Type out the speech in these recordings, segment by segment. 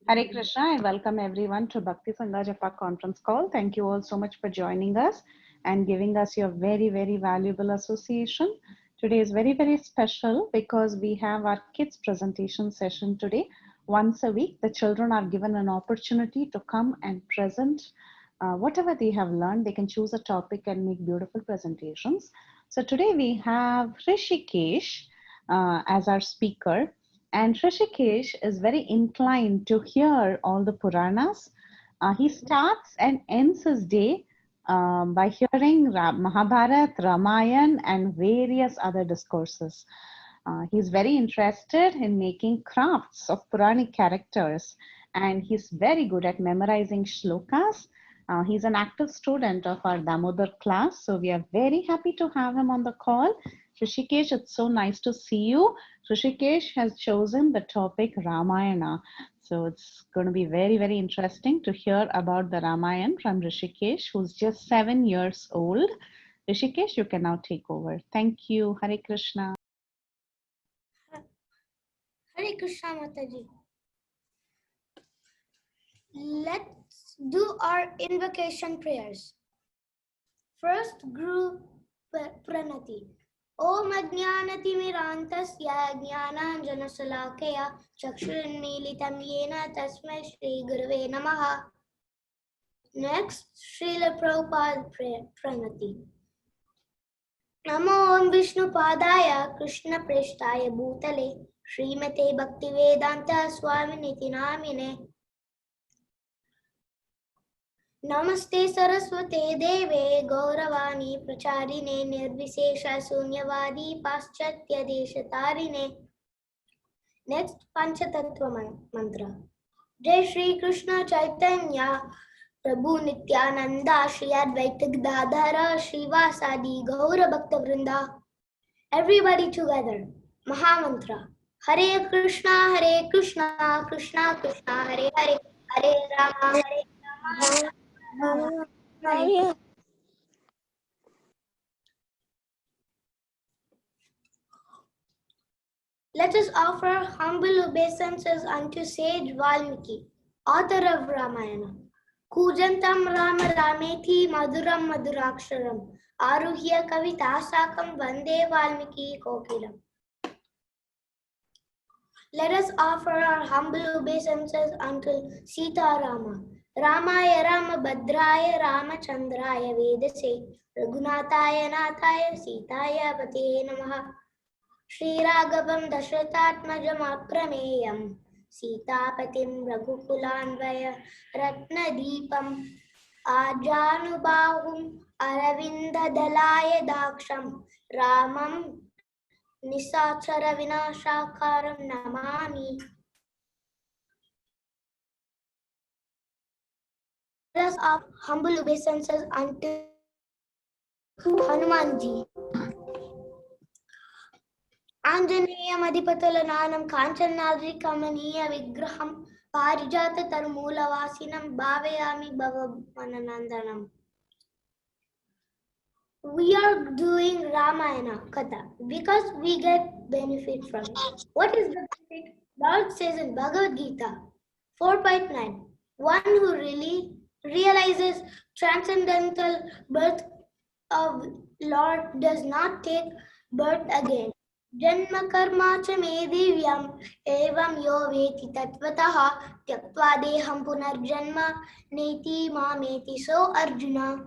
Hare Krishna, I welcome everyone to Bhakti Sangha Japa conference call. Thank you all so much for joining us and giving us your very, very valuable association. Today is very, very special because we have our kids presentation session today. Once a week, the children are given an opportunity to come and present whatever they have learned. They can choose a topic and make beautiful presentations. So today we have Rishikesh as our speaker. And Rishikesh is very inclined to hear all the Puranas. He starts and ends his day by hearing Mahabharata, Ramayana, and various other discourses. He's very interested in making crafts of Puranic characters, and he's very good at memorizing shlokas. He's an active student of our Damodar class, so we are very happy to have him on the call. Rishikesh, it's so nice to see you. Rishikesh has chosen the topic Ramayana. So it's going to be very, very interesting to hear about the Ramayana from Rishikesh, who's just 7 years old. Rishikesh, you can now take over. Thank you. Hare Krishna. Hare Krishna Mataji. Let's do our invocation prayers. First, Guru Pranati. Om Ajnanatimirantasya Jnananjanasalakaya Chakshurunmilitam Yena Tasmai Shri Gurave Namaha. Next, Srila Prabhupada Pranati. Namo Om Vishnu Padaya Krishna Preshtaya Bhutale Srimate Bhaktivedanta Swaminiti Namine. Namaste Saraswate Deve Gauravani Pracharine Nirvishesha Sunyavadi Paschatya Deshatarine. Next, Panchatattva mantra. Jai Shri Krishna Chaitanya Prabhu Nityananda Shri Advaita Gadadhara Srivasadi Gaura Bhakta Vrinda. Everybody together. Mahamantra. Hare Krishna, Krishna Krishna, Hare Hare, Hare Rama, Hare Rama. Let us offer humble obeisances unto sage Valmiki, author of Ramayana. Kujantam Rama Rameti Maduram Maduraksharam Aruhya Kavitasakam Vande Valmiki Kokilam. Let us offer our humble obeisances unto Sita Rama. Ramaya Rama Bhadraya Ramachandraya Vedase Raghunathaya Nathaya Sitaya Pate Namaha. Shri Raghavam Dashatatmajam Apramayam Sitapatim Raghukulanvaya Ratnadeepam Ajanubahum Aravinda Dalaya Daksham Ramam Nisachara Vinashakaram Namami. Let us offer humble obeisances unto Hanumanji. Anjaneya Madhipatalananam Kanchanadri Kamaniya Vigraham Parijata Tarmula Vasinam Bhavayami Bhavamananandanam. We are doing Ramayana Katha because we get benefit from it. What is the benefit? Lord says in Bhagavad Gita 4.9, one who really realizes transcendental birth of Lord does not take birth again. Janma karma cha me divyam evam yo veti tatvataha tyaktva deham punarjanma neti mameti. So Arjuna,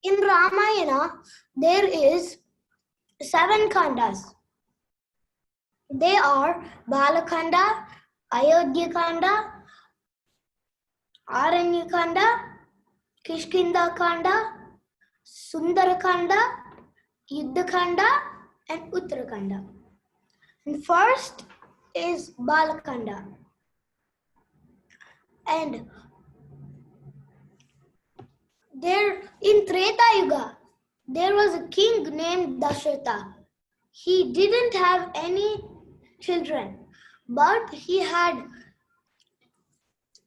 in Ramayana there is 7 khandas. They are Balakanda, Ayodhya Kanda, Aranya Kanda, Kishkinda Kanda, Sundarakanda, Yuddhakanda, and Uttarakanda. And first is Balakanda. And there in Treta Yuga, there was a king named Dasharatha. He didn't have any children, but he had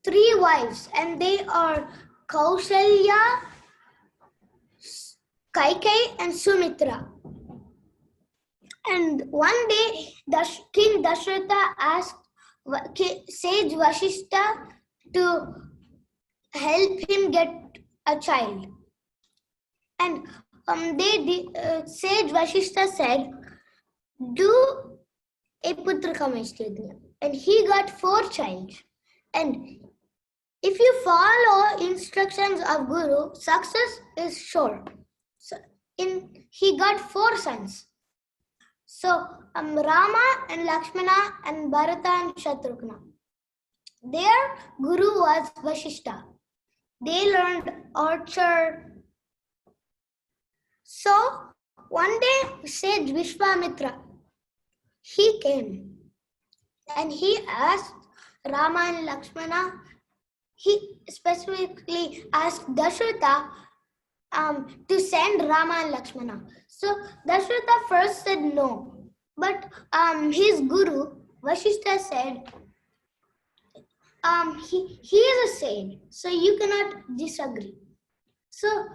3 wives, and they are Kaushalya, Kaikai, and Sumitra. And one day, King Dashratha asked sage Vashishta to help him get a child. And sage Vashishta said, do a putra kameshya. And he got 4 children. And if you follow instructions of Guru, success is sure. So he got 4 sons. So Rama and Lakshmana and Bharata and Shatrughna. Their guru was Vashishta. They learned orchard. So one day sage Vishwamitra, he came and he asked Rama and Lakshmana. He specifically asked Dashratha to send Rama and Lakshmana. So Dashratha first said no, but his guru Vashishta said, he is a sage, so you cannot disagree. So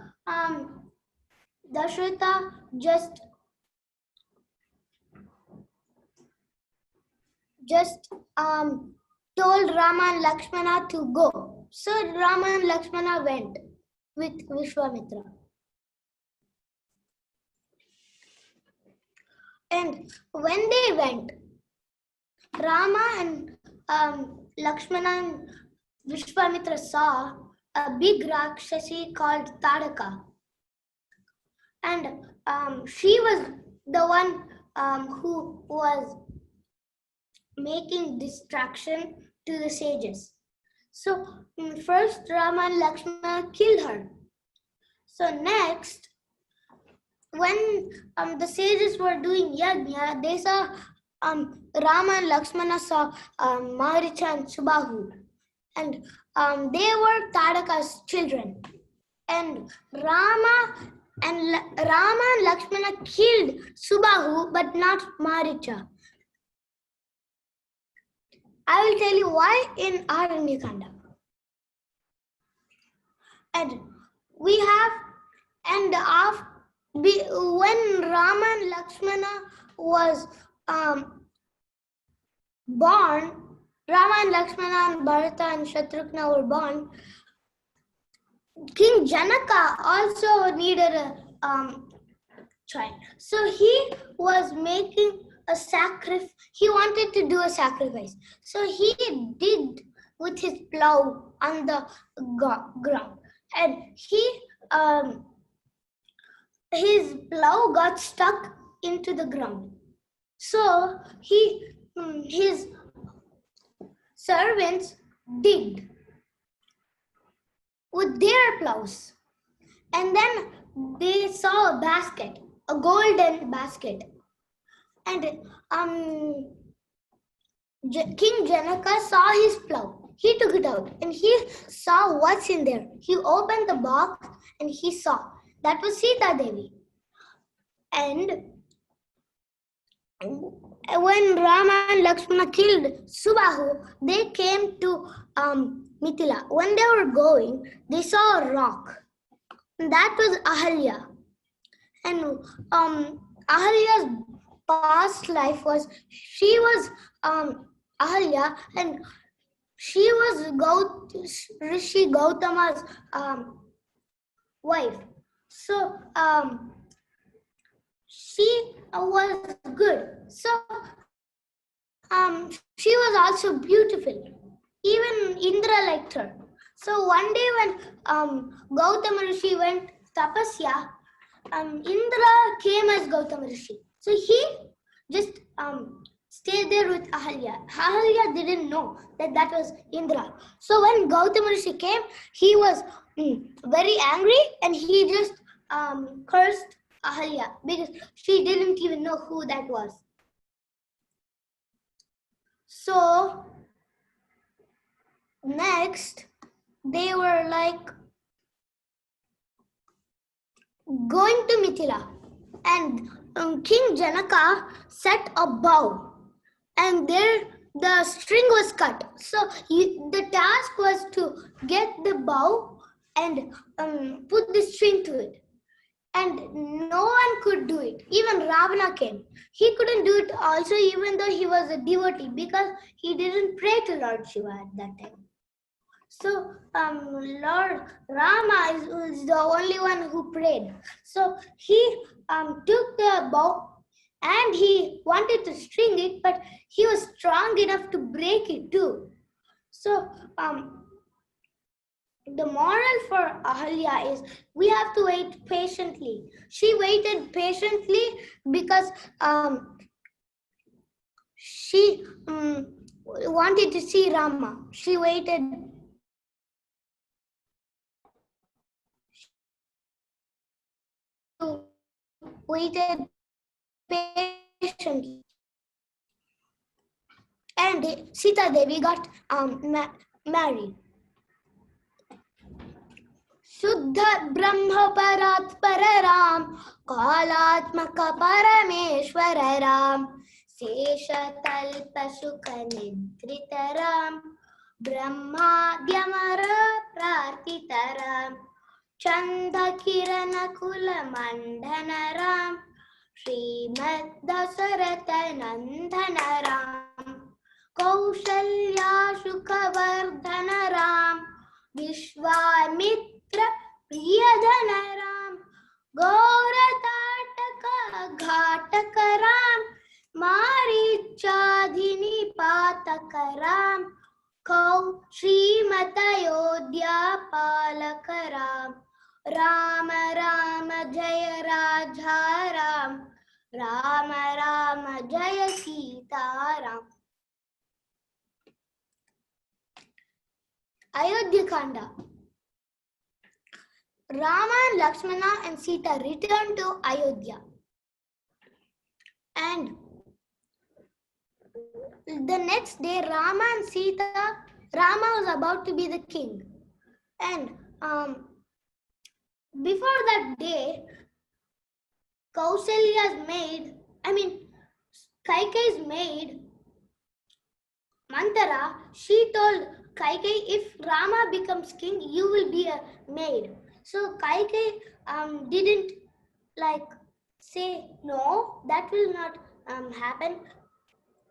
Dashratha just told Rama and Lakshmana to go. So Rama and Lakshmana went with Vishwamitra. And when they went, Rama and Lakshmana and Vishwamitra saw a big Rakshasi called Tadaka. And she was the one who was making distraction to the sages. So first Rama and Lakshmana killed her. So next, when the sages were doing yajna, they saw Rama and Lakshmana saw Maharicha and Subahu, and they were Tadaka's children. And Rama and Lakshmana killed Subahu, but not Maharicha. I will tell you why in Aranyakanda. And we have, and when Rama and Lakshmana was born, Rama and Lakshmana and Bharata and Shatrughna were born, King Janaka also needed a child. So he was making a sacrifice. He wanted to do a sacrifice. So he digged with his plow on the ground. And his plow got stuck into the ground. So his servants digged with their plows. And then they saw a basket, a golden basket. And King Janaka saw his plow. He took it out and he saw what's in there. He opened the box and he saw that was Sita Devi. And when Rama and Lakshmana killed Subahu, they came to Mithila. When they were going, they saw a rock. And that was Ahalya. And Ahalya's past life was, she was Ahalya, and she was Rishi Gautama's wife. So she was good. So she was also beautiful. Even Indra liked her. So one day when Gautama Rishi went tapasya, Indra came as Gautama Rishi. So he just stayed there with Ahalya. Ahalya didn't know that that was Indra. So when Gautama Rishi came, he was very angry and he just cursed Ahalya because she didn't even know who that was. So next, they were like going to Mithila, and King Janaka set a bow, and there the string was cut. So the task was to get the bow and put the string to it. and no one could do it. Even Ravana came. He couldn't do it also, even though he was a devotee, because he didn't pray to Lord Shiva at that time. So Lord Rama is the only one who prayed. So he took the bow and he wanted to string it, but he was strong enough to break it too. So the moral for Ahalya is we have to wait patiently. She waited patiently because she wanted to see Rama. She waited patiently. And Sita Devi got married. Shuddha Brahma Parat Pararam Kalatmaka Parameshwara Ram Sesha Talpa Sukha Nidritaram Brahma Dyamara Prartitaram Chanda Kirana Kula Mandhanaram Srimad Dasarata Nandhanaram Kaushalya Shukavardhanaram Vishwamitra Priyadhanaram Gaurataka Ghatakaram Marichadhini Patakaram Kau Srimatayodhya Palakaram Rama Rama Jaya Raja Ram Rama Rama Jaya Sita Ram. Ayodhya Kanda. Rama and Lakshmana and Sita returned to Ayodhya. And the next day, Rama was about to be the king. And before that day, Kausalya's maid, Kaikeyi's maid, Mantara, she told Kaikeyi, if Rama becomes king, you will be a maid. So Kaikeyi didn't say no, that will not happen.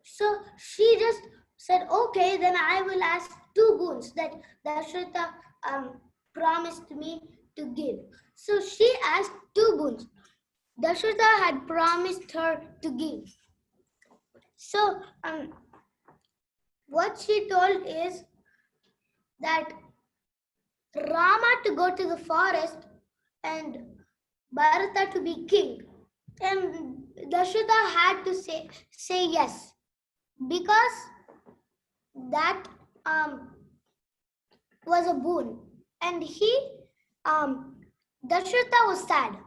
So she just said, okay, then I will ask 2 boons that Dasharatha promised me to give. So she asked 2 boons. Dasharatha had promised her to give. So what she told is that Rama to go to the forest and Bharata to be king. And Dasharatha had to say yes, because that was a boon. And Dasharatha was sad.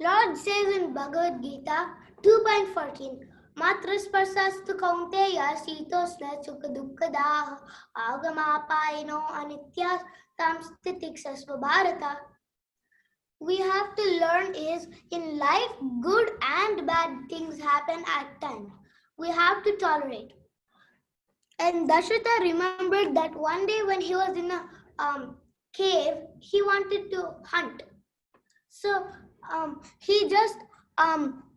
Lord says in Bhagavad Gita 2.14, Matrasparsastu kaunteya sitosna sukha dukkadaha agamapaino anityas tamstitiksasva bharata. We have to learn is in life good and bad things happen at times. We have to tolerate. And Dasharatha remembered that one day when he was in a cave, he wanted to hunt. So he just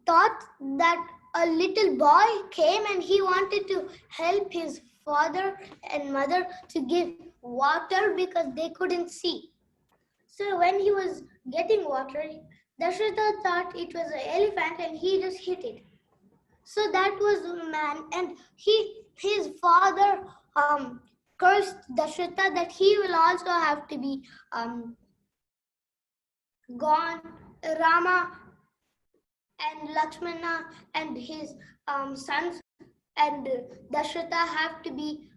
thought that a little boy came and he wanted to help his father and mother to give water because they couldn't see. So when he was getting water, Dasharatha thought it was an elephant and he just hit it. So that was a man, and his father cursed Dasharatha that he will also have to be gone. Rama and Lakshmana and his sons and Dasharatha have to be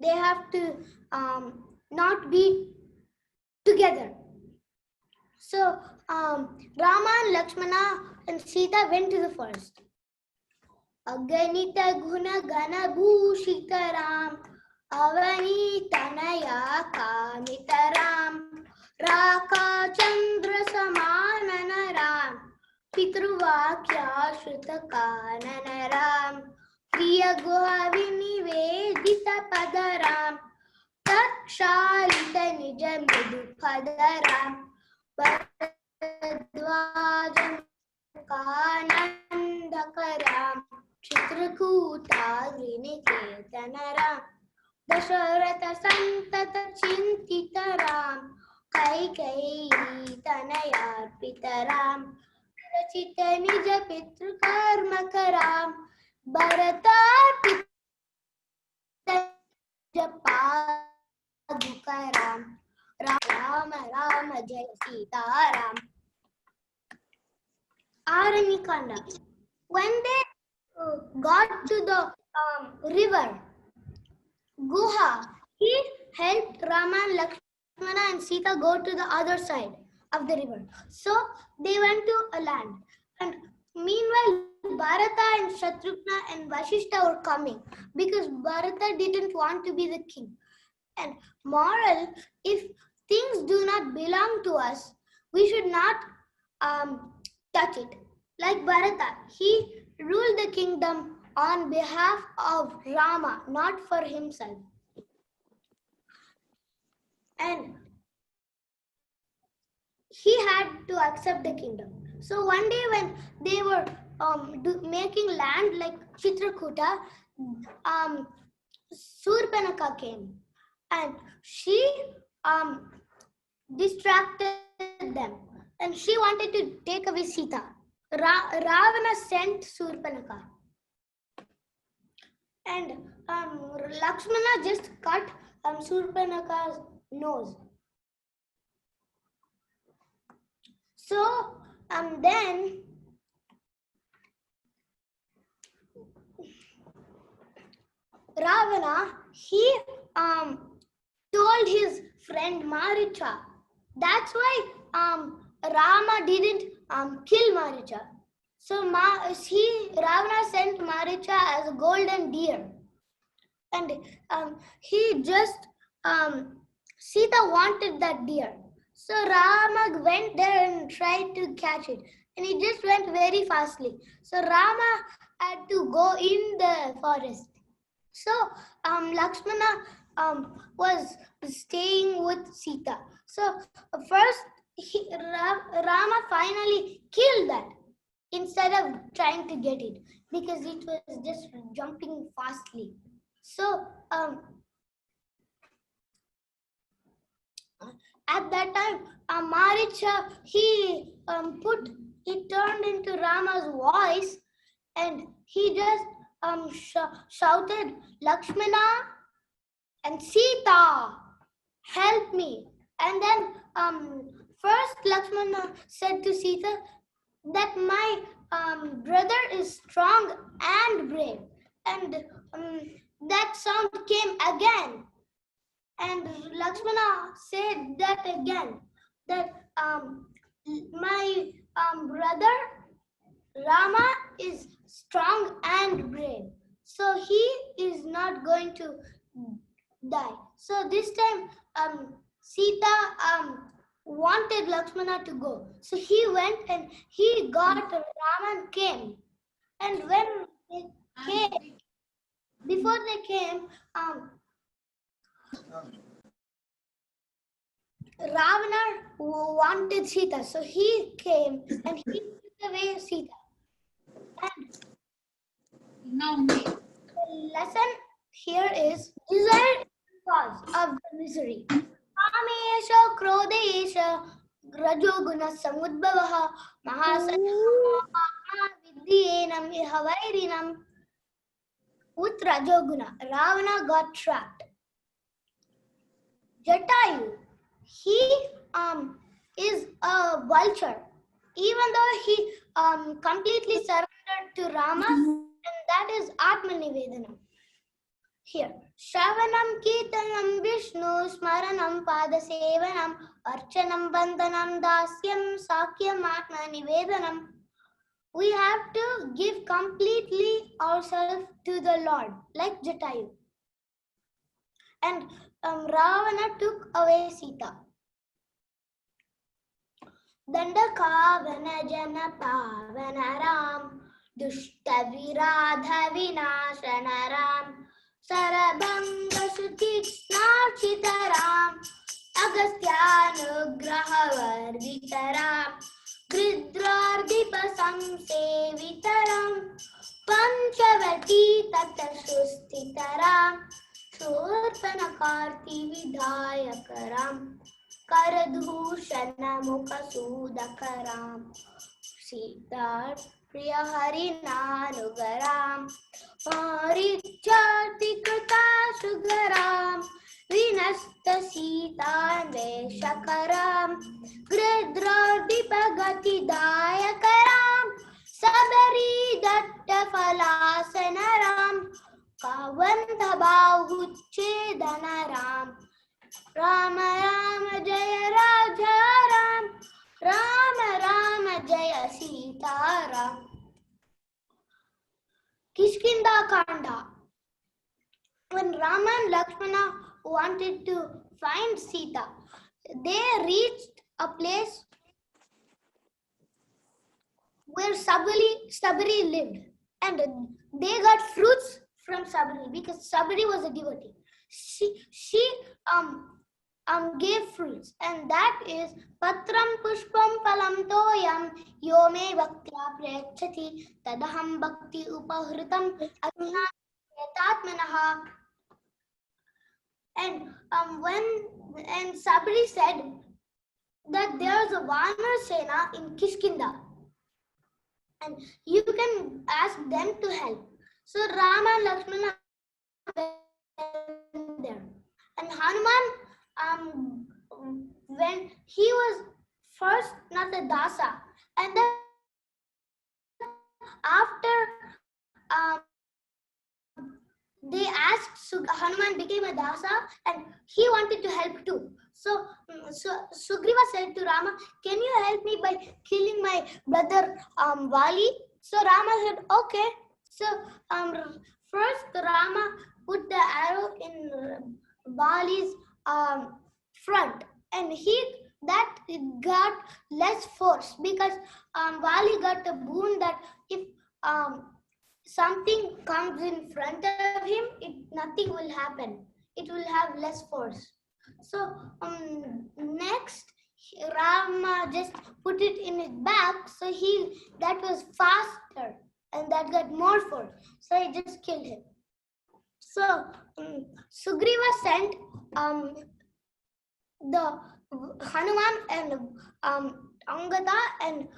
they have to not be together. So Rama and Lakshmana and Sita went to the forest. Aganita guna gana bhushitaram avanitanaya kamitaram Raka Chandra Samananaram Pitruvakya Shrutakanaram Priya Guha Vinivedita Padaram Tat प्रक्षालित निज मृदुपदराम भरद्वाजं कानन्दकरां चित्रकूटाग्निकेतनरां दशरथ संतत चिंतितरां कैकेयी तनयार्पितरां रचित निज पितृकर्मकरां भरतार्पित पादुकरां राम राम जय Sitaram. Aranyakanda. When they got to the river Guha, he helped Rama and Lakshmana and Sita go to the other side of the river. So they went to a land. And meanwhile, Bharata and Shatrughna and Vashishta were coming because Bharata didn't want to be the king. And moral, if things do not belong to us, we should not touch it. Like Bharata, he ruled the kingdom on behalf of Rama, not for himself. And he had to accept the kingdom. So one day when they were making land like Chitrakuta, Surpanaka came and she distracted them and she wanted to take away Sita. Ravana sent Surpanaka and Lakshmana just cut Surpanaka's nose. So then Ravana, he told his friend Maricha. That's why Rama didn't kill Maricha. So Ravana sent Maricha as a golden deer. And he just, Sita wanted that deer. So Rama went there and tried to catch it. And he just went very fastly. So Rama had to go in the forest. So Lakshmana was staying with Sita. So first Rama finally killed that instead of trying to get it because it was just jumping fastly. So at that time, Maricha, he turned into Rama's voice and he just shouted, Lakshmana and Sita, help me. And then first Lakshmana said to Sita that my brother is strong and brave. And that sound came again. And Lakshmana said that again, that my brother Rama is strong and brave. So he is not going to die. So this time Sita wanted Lakshmana to go. So he went and he got Rama and came. And when they came, before they came, Ravana wanted Sita, so he came and he took away Sita. And the lesson here is desire is the cause of the misery. Kamesha, Krodesha, Rajoguna Samudbhavaha, Mahasana, Vidyenam, Ihavairinam. With Rajoguna, Ravana got trapped. Jatayu, he is a vulture. Even though he completely surrendered to Rama, and that is Atmanivedanam. Here, Shravanam, Kirtanam, Vishnu, Smaranam, Padasevanam, Archanam, Bandhanam, Dasyam, Sakyam, Atmanivedanam. We have to give completely ourselves to the Lord, like Jatayu. And Ravana took away Sita. Dandakavana Jana Pavana Ram, Dushta Viradha Vinashana Ram, सरभङ्गसुतीक्ष्णार्चितराम् अगस्त्यानुग्रहवर्धितराम् गृध्रार्धिपसंसेवितराम् Panchavati ततश्रुस्थितराम् शूर्पणकार्तिविधायकराम् करदूषणमुखसूदकराम् सीताप्रियहरिणानुगराम् मारीचार्तिकृताशुगराम् विनस्तसीतान्वेषकराम् गृध्रार्धिपगतिदायकराम् सबरीदट्टफलासनराम् कावन्धबाहुच्छेदनराम् Ram Ram जय राजा राम राम राम जय Sitaram. Kishkinda Kanda. When Rama and Lakshmana wanted to find Sita, they reached a place where Sabari lived, and they got fruits from Sabari because Sabari was a devotee. She gave fruits, and that is Patram Pushpam Palam Toyam Yome Bhaktya Prayachati Tadaham Bhakti Upahritam Ajnatatmanaha. And Sabri said that there is a Vanar Sena in Kishkinda, and you can ask them to help. So Rama and Lakshmana went there, and Hanuman, when he was first not a dasa, and then after they asked, Hanuman became a dasa, and he wanted to help too. So Sugriva said to Rama, "Can you help me by killing my brother Vali?" So Rama said, "Okay." So first Rama put the arrow in Vali's front, and that got less force because Vali got a boon that if something comes in front of him, nothing will happen. It will have less force. So next Rama just put it in his back, so that was faster and that got more force. So he just killed him. So Sugriva sent the Hanuman and Angada and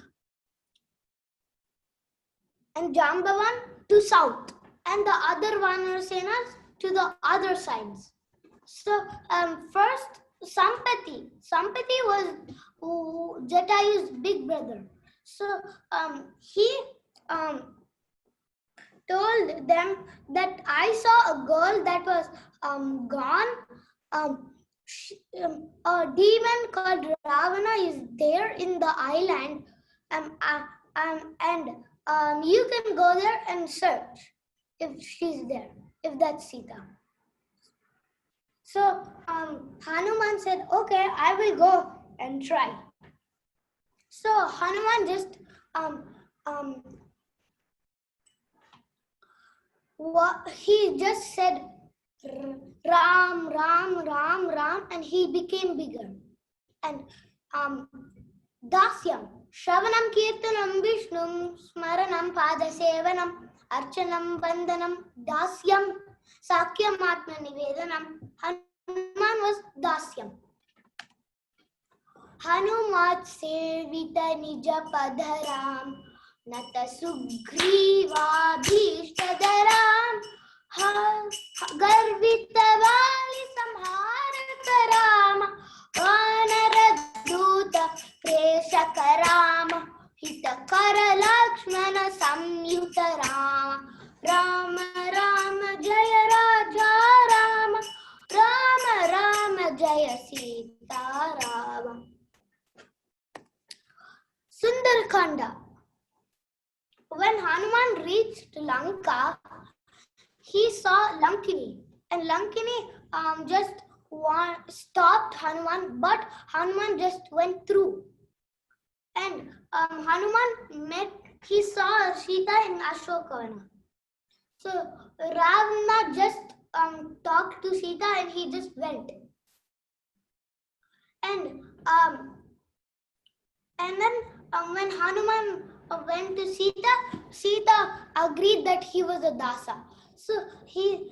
Jambavan to south, and the other Vanar Senas to the other sides. So first Sampati was Jatayu's big brother. So he told them that I saw a girl that was gone. A demon called Ravana is there in the island, and you can go there and search if she's there, if that's Sita. So Hanuman said, "Okay, I will go and try." So Hanuman just he just said Ram, Ram, Ram, Ram, and he became bigger. And Dasyam, Shravanam Kirtanam Vishnum Smaranam Padasevanam Archanam Vandanam Dasyam Sakyam Atma Nivedanam. Hanuman was Dasyam. Hanumat Sevita Nija Padharam Nata Sugriva Bhishtadaram Garvita Vali Samharataram Vanaraduta Preshakaram Hitakara Lakshmana Samyutarama Rama Rama Jaya Raja Rama Rama Rama Jaya Sita Rama. Sundarakanda. When Hanuman reached Lanka, he saw Lankini, and Lankini just stopped Hanuman, but Hanuman just went through. And he saw Sita in Ashokavana. So Ravana just talked to Sita and he just went. And then when Hanuman went to Sita, Sita agreed that he was a dasa. So he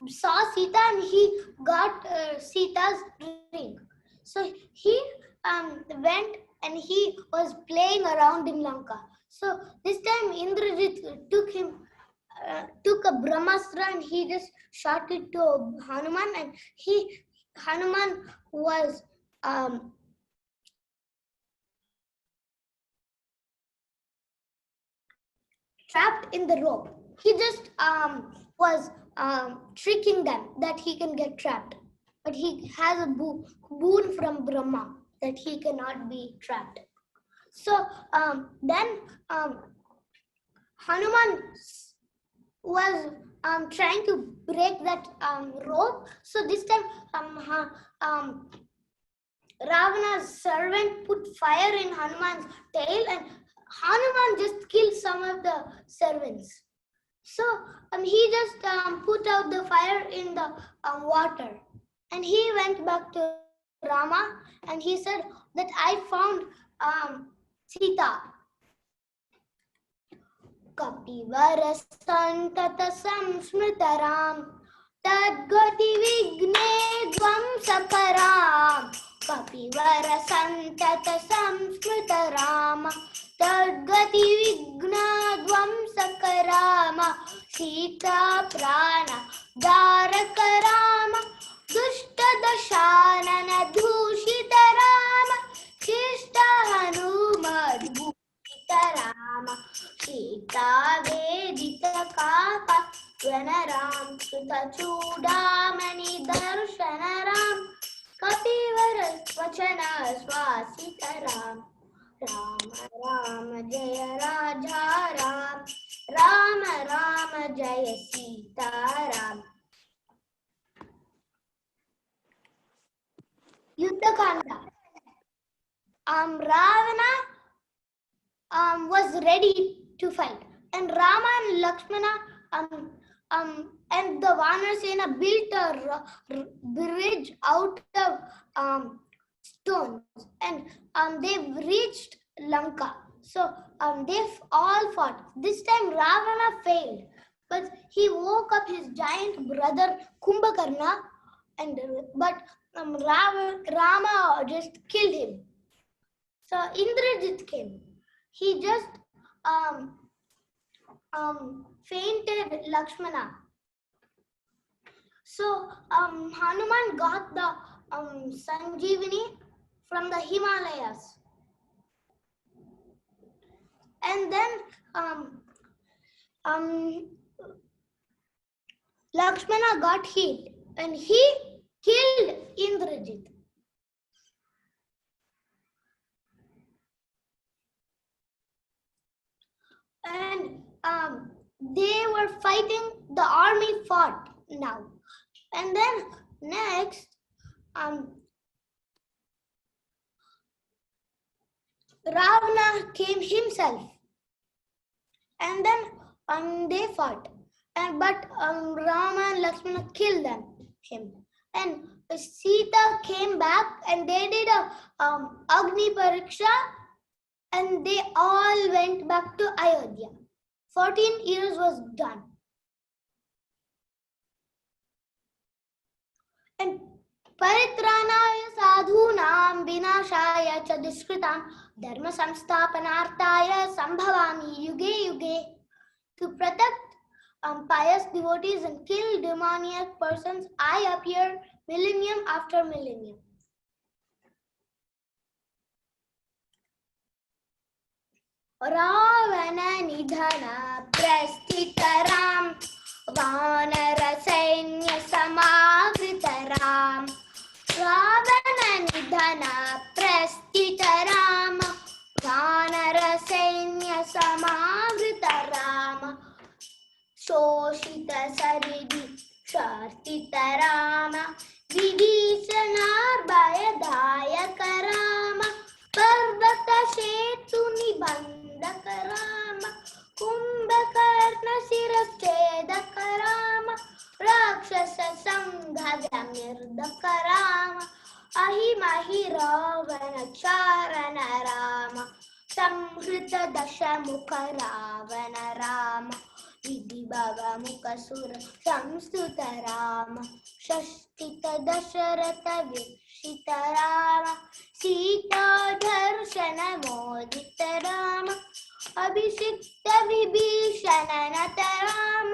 saw Sita and he got Sita's ring. So he went and he was playing around in Lanka. So this time Indrajit took a Brahmastra and he just shot it to Hanuman, and Hanuman was trapped in the rope. He just was tricking them that he can get trapped, but he has a boon from Brahma that he cannot be trapped. So then Hanuman was trying to break that rope. So this time Ravana's servant put fire in Hanuman's tail, and Hanuman just killed some of the servants. So he just put out the fire in the water, and he went back to Rama and he said that I found Sita. Kapivara santata samsmritaram tadgati vigne dvam sakaram. Kapivara santata samsmritaram tadgati vigna dvam sakarama. Sita prana darakarama dushta dashanana dushitarama shishta hanumad bhutarama. Sita vedita kapa Vanaram Suta Chudamani Darshanaram Kapivara Vachana Swasitaram Rama Rama Jaya Raja Ram Rama Rama Jaya Sita Ram. Yuddhakanda. Ravana was ready to fight, and Rama and Lakshmana and the Vanarasena built a bridge out of stones, and they reached Lanka. So they all fought. This time Ravana failed, but he woke up his giant brother Kumbhakarna, but Rama just killed him. So Indrajit came. He just fainted Lakshmana. So Hanuman got the Sanjeevani from the Himalayas, and then Lakshmana got healed, and he killed Indrajit. And they were fighting, the army fought now. And then next, Ravana came himself. And then they fought. But Rama and Lakshmana killed him. And Sita came back and they did a Agni Pariksha, and they all went back to Ayodhya. 14 years was done. And Paritranaya sadhunam vinashaya cha dushkritam dharma samsthapanarthaya sambhavami yuge yuge. To protect pious devotees and kill demoniac persons, I appear millennium after millennium. Ravana nidhana prasthitaram vanara sainya samavritaram. Ravana nidhana prasthitaram vanara sainya samavritaram. Shoshita saridi shartitarama vidishanar bhayadayakarama parvata shetu nibandhakarama kumbhakarna siraschedakarama संहृत दशमुख रावण राम विधिभव मुखसुर संस्तुत राम षष्ठित दशरथ वीक्षित राम सीता दर्शन मोदित राम अभिषिक्त विभीषण नत राम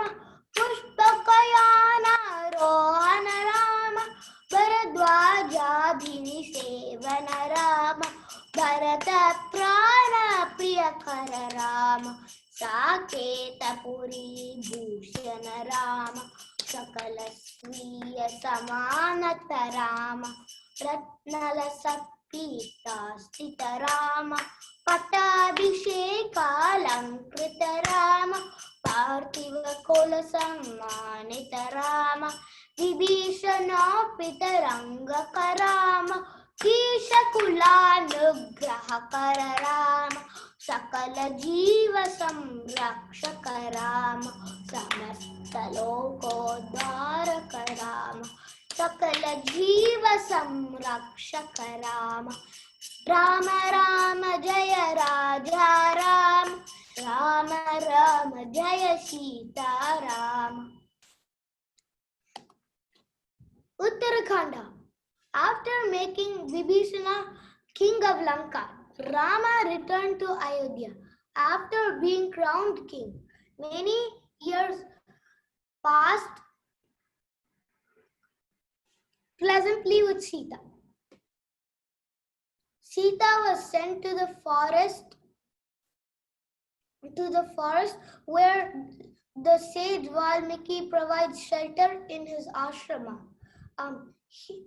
पुष्पकयानारोहण राम भरद्वाजाभिनिसेवन राम भरत प्राण प्रियकर राम साकेतपुरी भूषण राम सकल स्वीय समानत राम रत्नलस पीतास्थित राम पट्टाभिषेकालंकृत राम पार्थिव कुल सम्मानित राम विभीषणोपित रंगक राम कीशकुलानुग्रहकर राम सकल जीव संरक्षक राम समस्त लोकोद्धारक राम सकल जीव संरक्षक राम राम राम जय राजा राम राम राम जय Sita Ram. Uttarakhanda. After making Vibhishana king of Lanka, Rama returned to Ayodhya after being crowned king. Many years passed pleasantly with Sita. Sita was sent to the forest where the sage Valmiki provides shelter in his ashrama.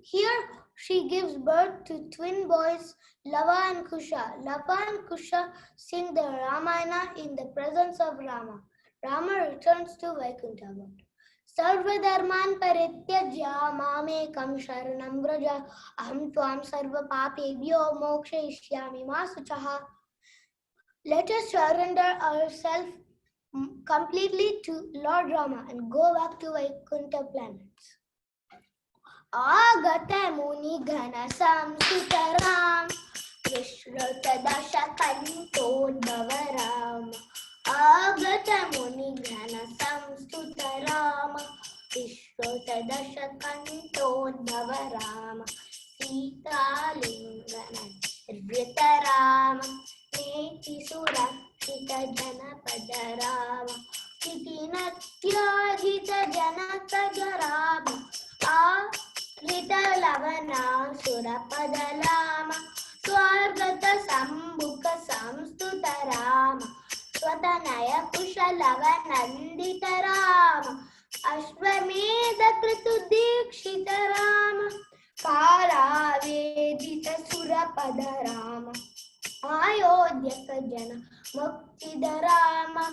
Here she gives birth to twin boys Lava and Kusha. Lava and Kusha sing the Ramayana in the presence of Rama. Rama returns to Vaikuntha. Sarvadharman parityajya mamekam sharanam vraja aham tvam sarva papebhyo mokshayishyami ma suchaha. Let us surrender ourselves completely to Lord Rama and go back to Vaikuntha planets. Agata muni ghana samsutaram Vishruta dashakantoddhavaram Agata muni ghana samsutaram Vishruta dashakantoddhavaram Sita lingana ritaram Neti surakshita janapadarama Kiti natyajita janakajarama Rita lavana surapadalama Swargata sambhuka samstutarama Swatanaya kushalavananditarama Ashvamedha kritu dikshitarama Kalavedita surapadarama Ayodhyaka jana muktidarama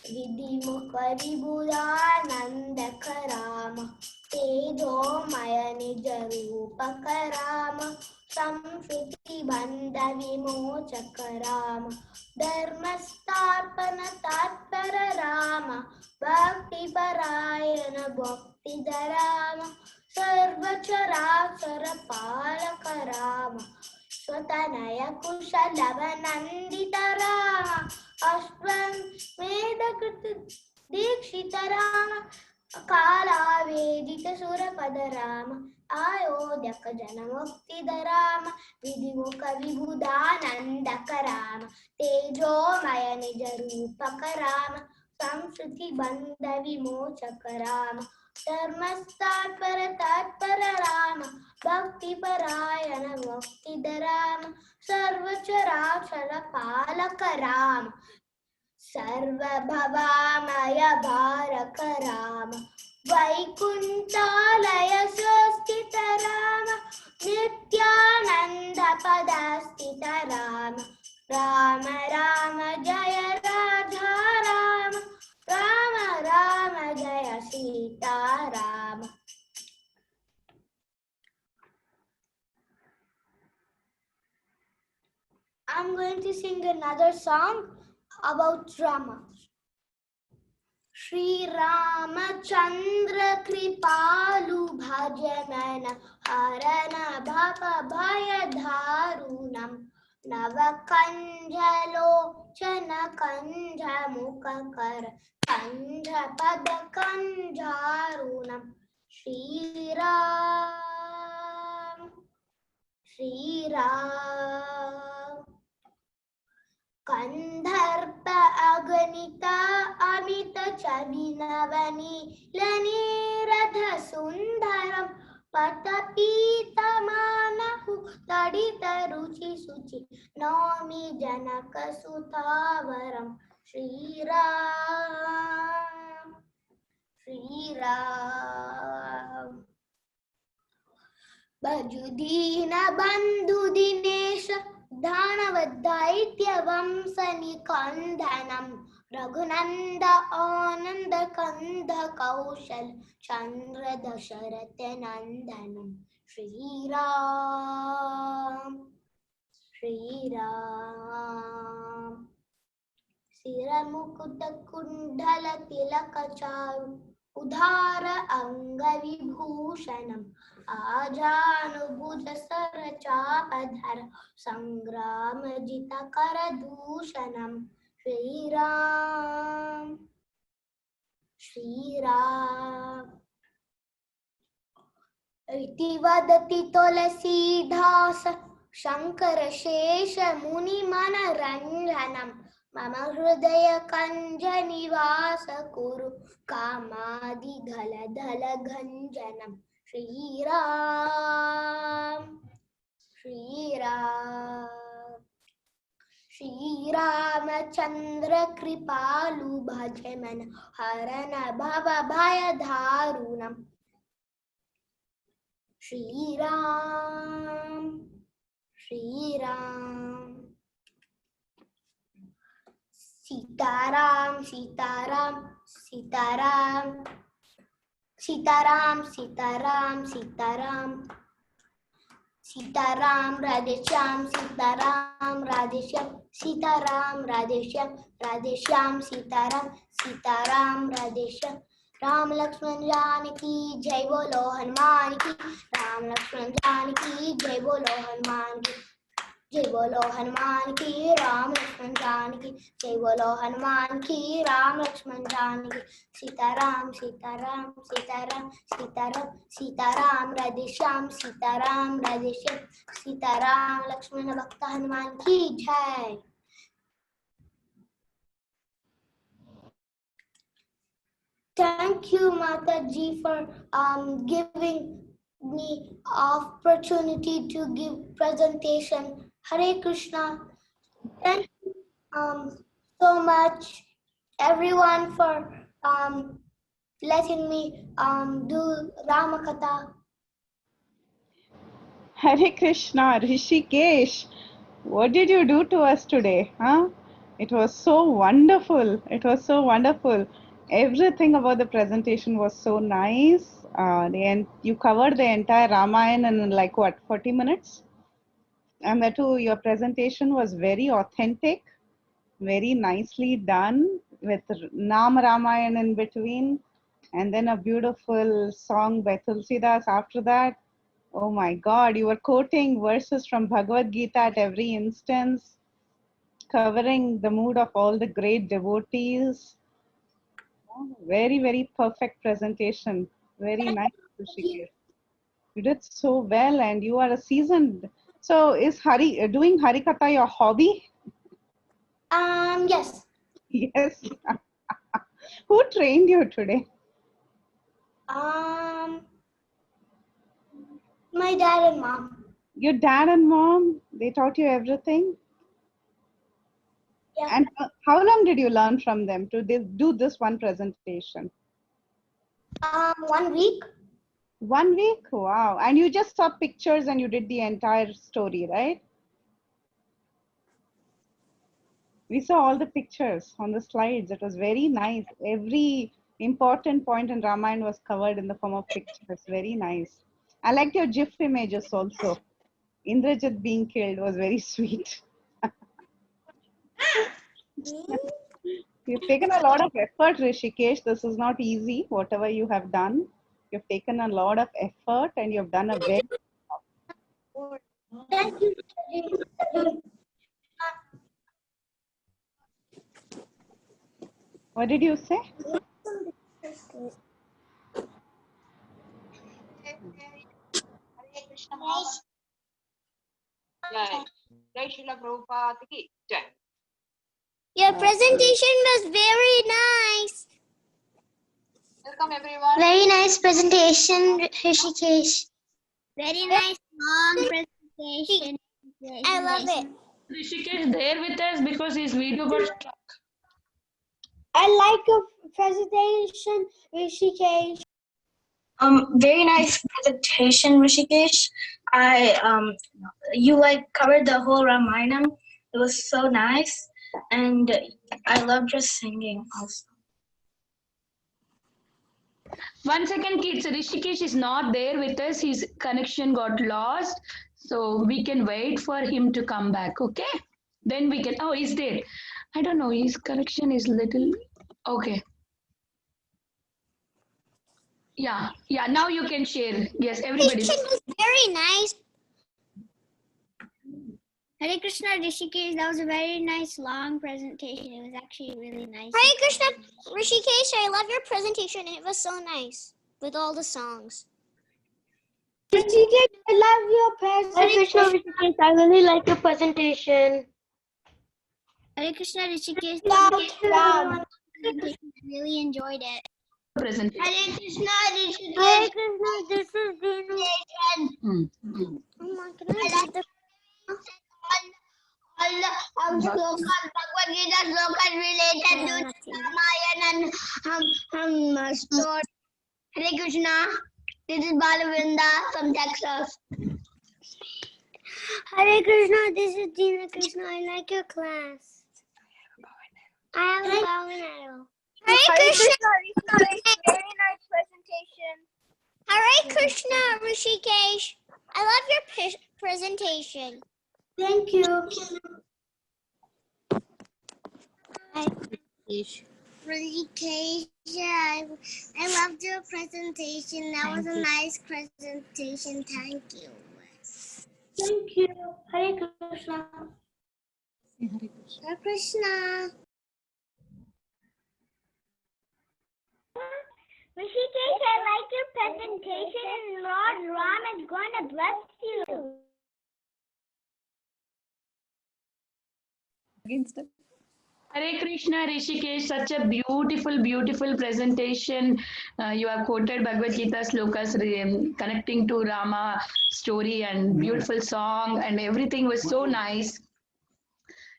Vidimukha vibhudanandaka rama Tejo maya nijarupaka rama Samshruti bandha vimochaka rama Dharmastarpana tatpara rama Bhakti parayana bhakti dharama Sarvacharachara palaka rama Swatanaya kusalavanandita rama Ashvam Medakrita Dikshita rama Kala Vedita Surapada rama Ayodhyaka Janamukti Dharama Vidimukha Vibhudanandaka rama Tejo Maya Nijarupaka rama Samshruti bandha vimochaka rama Dharmastarpara tatpara rama Bhakti parayana bhakti dharama Sarvacharachara palaka rama Sarva bhavamaya bharaka rama Vaikuntalaya sastita rama Nityananda padastita rama Rama Rama Jaya Radha Rama Rama Rama Jaya Sita Rama. I'm going to sing another song about Rama. Shri Ramachandra Kripalu Bhajanana Harana Bhapa Bhaya Dharunam नवकञ्जलोचन कञ्जमुखकर कञ्जपदकञ्जारुणं Shriram Shriram कंधर्प अगणित अमित चबिनवनीलनीरध सुंदरम पतपीतमानहु तडित रुचि सुचि नौमि जनक सुतावरम श्रीराम श्रीराम भजुदीन बंधु दिनेश दानवदैत्य वंश निकंदनम रघुनंद आनंद कंद कौशल चंद्र दशरथ नंदनम श्रीराम श्रीराम सिरमुकुट कुंडल तिलक चारु उधार अंग विभूषणम आजानुभुज sir चापधर संग्राम जित कर दूषणम श्रीराम श्रीराम इति वदति तुलसीदास शंकर शेष मुनि मन रंजनम मम हृदय कंज निवास कुरु कामादि धल धल घंजनम श्रीराम श्रीराम श्रीरामचंद्र कृपालु भजमन हरन भव भय दारुणम श्रीराम श्रीराम सीताराम सीताराम सीताराम सीताराम सीताराम सीताराम सीताराम राधेश्याम सीताराम राधेश्याम सीताराम राधेश्याम राधेश्याम सीताराम सीताराम राधेश्याम राम लक्ष्मण जानकी जय बोलो हनुमान की राम लक्ष्मण जानकी जय बोलो हनुमान की जय बोलो हनुमान की राम लक्ष्मण जानकी जय बोलो हनुमान की राम लक्ष्मण जानकी सीताराम सीताराम सीताराम सीताराम सीताराम राधेश्याम सीताराम राधेश्याम सीताराम लक्ष्मण भक्त हनुमान की जय। Thank you, Mataji, for giving me opportunity to give presentation. Hare Krishna. Thank you so much, everyone, for letting me do Ramakatha. Hare Krishna, Rishikesh. What did you do to us today? Huh? It was so wonderful. It was so wonderful. Everything about the presentation was so nice. You covered the entire Ramayana in like what, 40 minutes? And that too, your presentation was very authentic, very nicely done with Nam Ramayana in between, and then a beautiful song by Tulsidas after that. Oh my God, you were quoting verses from Bhagavad Gita at every instance, covering the mood of all the great devotees. Very, very perfect presentation. Very nice, Rishikesh. You did so well, and you are a seasoned. So, is doing Harikatha your hobby? Yes. Yes. Who trained you today? My dad and mom. Your dad and mom, they taught you everything? Yeah. And how long did you learn from them to do this one presentation? 1 week. 1 week? Wow. And you just saw pictures and you did the entire story, right? We saw all the pictures on the slides. It was very nice. Every important point in Ramayana was covered in the form of pictures. Very nice. I liked your GIF images also. Indrajit being killed was very sweet. You've taken a lot of effort, Rishikesh. This is not easy, whatever you have done. You've taken a lot of effort and you've done a very Thank you. What did you say? Your presentation was very nice. Welcome everyone. Very nice presentation, Rishikesh. Very nice long presentation. I love it. Rishikesh is there with us because his video got stuck. I like your presentation, Rishikesh. Very nice presentation, Rishikesh. You covered the whole Ramayana. It was so nice, and I loved your singing also. 1 second, kids. Rishikesh is not there with us. His connection got lost. So we can wait for him to come back, okay? Then we can, oh, he's there. I don't know, his connection is little, okay. Yeah, now you can share. Yes, everybody. Presentation was very nice. Hare Krishna, Rishikesh, that was a very nice long presentation. It was actually really nice. Hare Krishna, Rishikesh, I love your presentation. It was so nice with all the songs. Rishikesh, I love your presentation. Hare Krishna, Rishikesh, I really like your presentation. Hare Krishna, Rishikesh, I really enjoyed it. Presentation. Hare Krishna, Rishikesh. Hare Krishna, this is Dinu. Oh my goodness. I love the all slokas, Bhagavad Gita slokas related to Ramayana and story. Hare Krishna, this is Balavrinda from Texas. Hare Krishna, this is Dina Krishna. I like your class. I have a bow and arrow. Hare Krishna, very nice presentation. Hare Krishna, Rishikesh. I love your presentation. Thank you. Rishikesh, I loved your presentation. That was a nice presentation. Thank you. Thank you. Hare Krishna. Hare Krishna. Rishikesh, I like your presentation and Lord Ram is going to bless you. Hare Krishna, Rishikesh, such a beautiful presentation. You have quoted Bhagavad Gita slokas connecting to Rama story and beautiful song, and everything was so nice.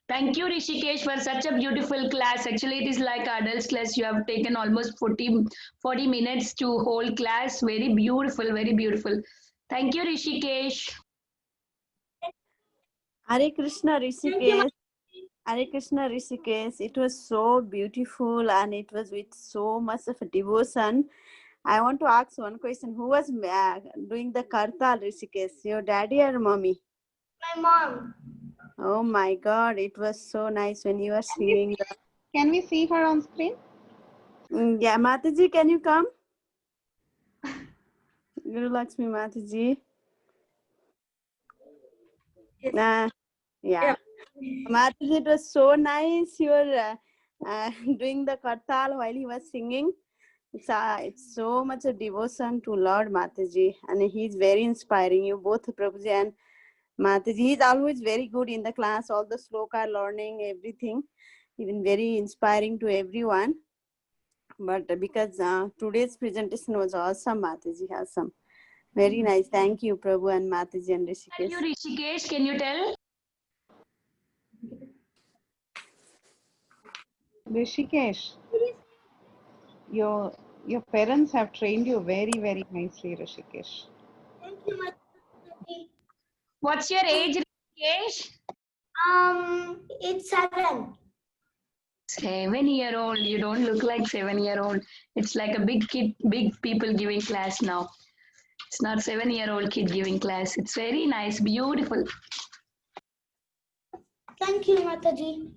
Thank you, Rishikesh, for such a beautiful class. Actually, it is like adults class. You have taken almost 40 minutes to hold class. Very beautiful, very beautiful. Thank you, Rishikesh. Hare Krishna, Rishikesh. Hare Krishna, Rishikesh. It was so beautiful and it was with so much of devotion. I want to ask one question. Who was doing the kartal, Rishikesh? Your daddy or mommy? My mom. Oh my God, it was so nice when you were singing. Can we see her on screen? Yeah, Mataji, can you come? Guru Lakshmi Mataji. Yeah. Mataji, it was so nice. You were doing the kartal while he was singing. It's so much a devotion to Lord Mataji, and he's very inspiring. You both, Prabhuji and Mataji, he's always very good in the class, all the sloka learning, everything, even very inspiring to everyone. But because today's presentation was awesome, Mataji, awesome. Very nice. Thank you, Prabhu and Mataji and Rishikesh. Thank you, Rishikesh. Can you tell? Rishikesh, your parents have trained you very, very nicely, Rishikesh. Thank you, Mataji. What's your age, Rishikesh? It's 7. 7-year-old. You don't look like 7-year-old. It's like a big kid, big people giving class now. It's not 7-year-old kid giving class. It's very nice, beautiful. Thank you, Mataji.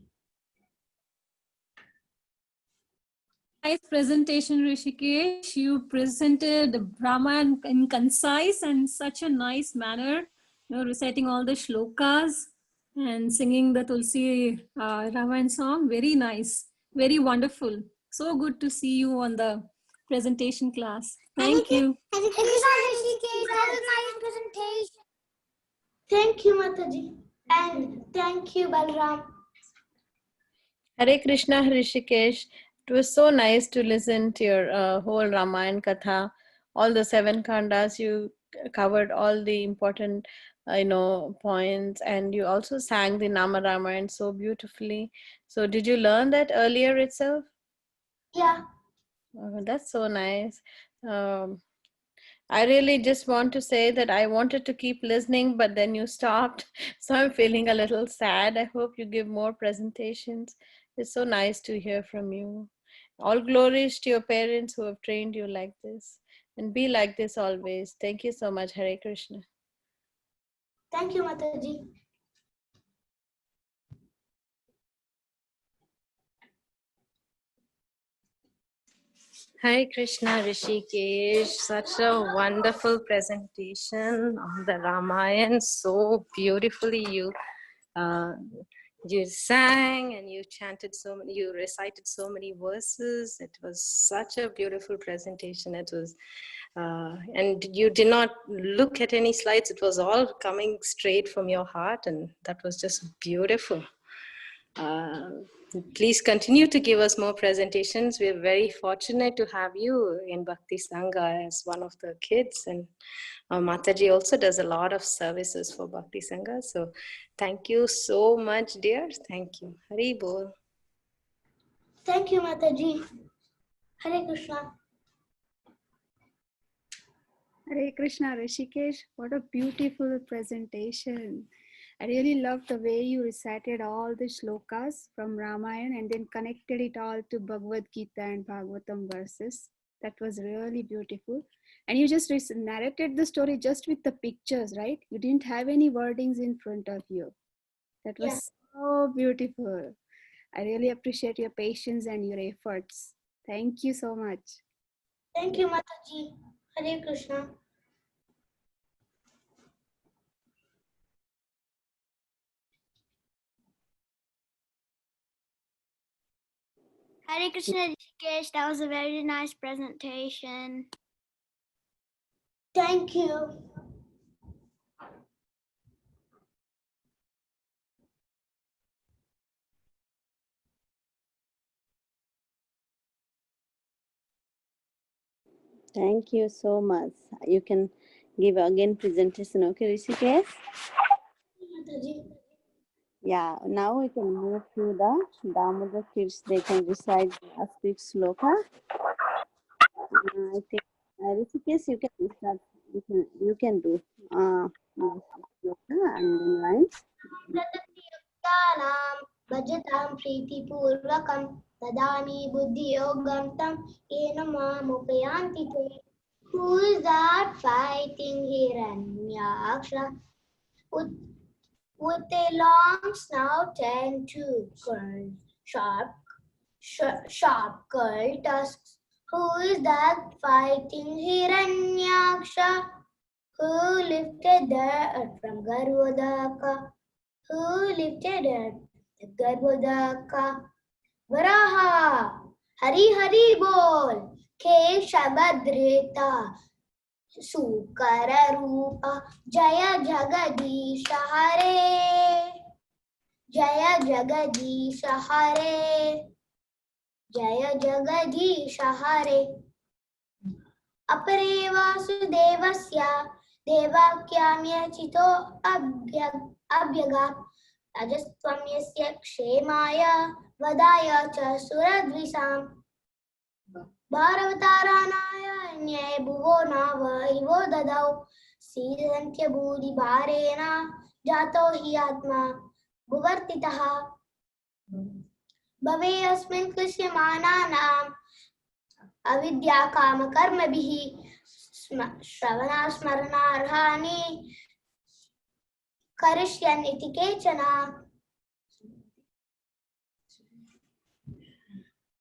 Nice presentation, Rishikesh. You presented the Brahman in concise and such a nice manner. You know, reciting all the shlokas and singing the Tulsi Ramayana song. Very nice, very wonderful. So good to see you on the presentation class. Thank you. Hare Krishna, Rishikesh. That was a nice presentation. Thank you, Mataji. And thank you, Balram. Hare Krishna, Rishikesh. It was so nice to listen to your whole Ramayana Katha, all the 7 khandas. You covered all the important, points, and you also sang the Nama Ramayana so beautifully. So, did you learn that earlier itself? Yeah. Oh, that's so nice. Um, I really just want to say that I wanted to keep listening, but then you stopped. So I'm feeling a little sad. I hope you give more presentations. It's so nice to hear from you. All glories to your parents who have trained you like this. And be like this always. Thank you so much, Hare Krishna. Thank you, Mataji. Hare Krishna, Rishikesh. Such a wonderful presentation on the Ramayana. So beautifully you sang and you chanted you recited so many verses. It was such a beautiful presentation. It was, and you did not look at any slides. It was all coming straight from your heart, and that was just beautiful. Please continue to give us more presentations. We're very fortunate to have you in Bhakti Sangha as one of the kids, and Mataji also does a lot of services for Bhakti Sangha. So thank you so much, dear. Thank you. Hari Bol. Thank you, Mataji. Hare Krishna. Hare Krishna, Rishikesh. What a beautiful presentation. I really loved the way you recited all the shlokas from Ramayana and then connected it all to Bhagavad Gita and Bhagavatam verses. That was really beautiful. And you just narrated the story just with the pictures, right? You didn't have any wordings in front of you. That was so beautiful. I really appreciate your patience and your efforts. Thank you so much. Thank you, Mataji. Hare Krishna. Hare Krishna, Rishikesh. That was a very nice presentation. Thank you. Thank you so much. You can give again presentation, okay, Rishikesh? Mataji. Yeah, now we can move to the Damodar kids. They can recite the last week's sloka. I think Rishikesh, you can start. You can do sloka and then lines. Bhajatam Priti Purvakam Tadami Buddhi Yogam Tam Ena Mamupayanti Te. Who is that fighting Hiranyaksha with a long snout and two curled, sharp curled tusks? Who is that fighting Hiranyaksha? Who lifted the earth from Garbhodaka? Who lifted earth the Garbhodaka? Varaha, Hari Hari Bol, Keshabhadrita, Sukara Rupa, Jaya Jagadisha Hare, Jaya Jagadisha Hare, Jaya Jagadisha Hare. Apare Vasudevasya Devakyamya Chito Abhyaga Rajastvamyasya Kshemaya Vadaya Cha Suradvisam Bharavatarānāya Nye Bhuvo Nava Ivo Dadau Sīdantya Bhūri Bharena Jato Hi Atma Bhuvartitaha Bhave Asmin Krishyamānānām Avidya Kama Karma Bihi Shravana Smaranarhani Karishyan Iti Kechana.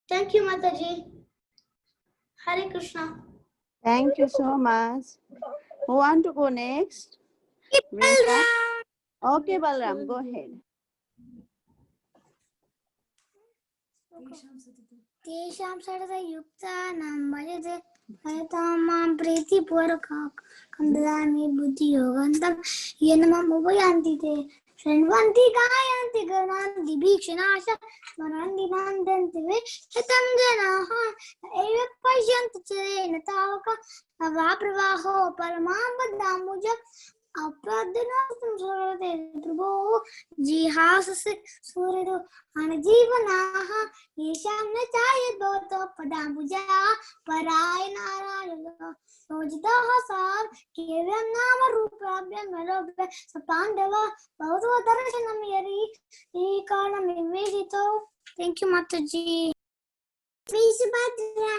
Thank you, Mataji. Hare Krishna. Thank you so much. Who want to go next? Balram. Okay, Balram, go ahead. तेषां सर्वयुक्तानां भजते भजतां मां प्रीतिपूर्वकं ददामि बुद्धियोगन्तं येन माम् उपयान्ति ते शृण्वन्ति गायन्ति गृह्णन्ति भीक्षणाश स्मरन्ति नन्दन्ति विश्रुतं जनाः एव पश्यन्ति चरेण तावका प्रवाहो परमां वदामुज अप्रदनास्तं सर्वते प्रभो जिहासस्य सूर्यो अनजीवनाः येषां न चायद्भवतो पदाम्बुजा परायणारायणो योजितः सार केवलं नाम रूपाभ्यां नरोभ्य सपाण्डव भवतो दर्शनं यदि कारणं विवेदितो। Thank you, Mataji. Please, Subhadra.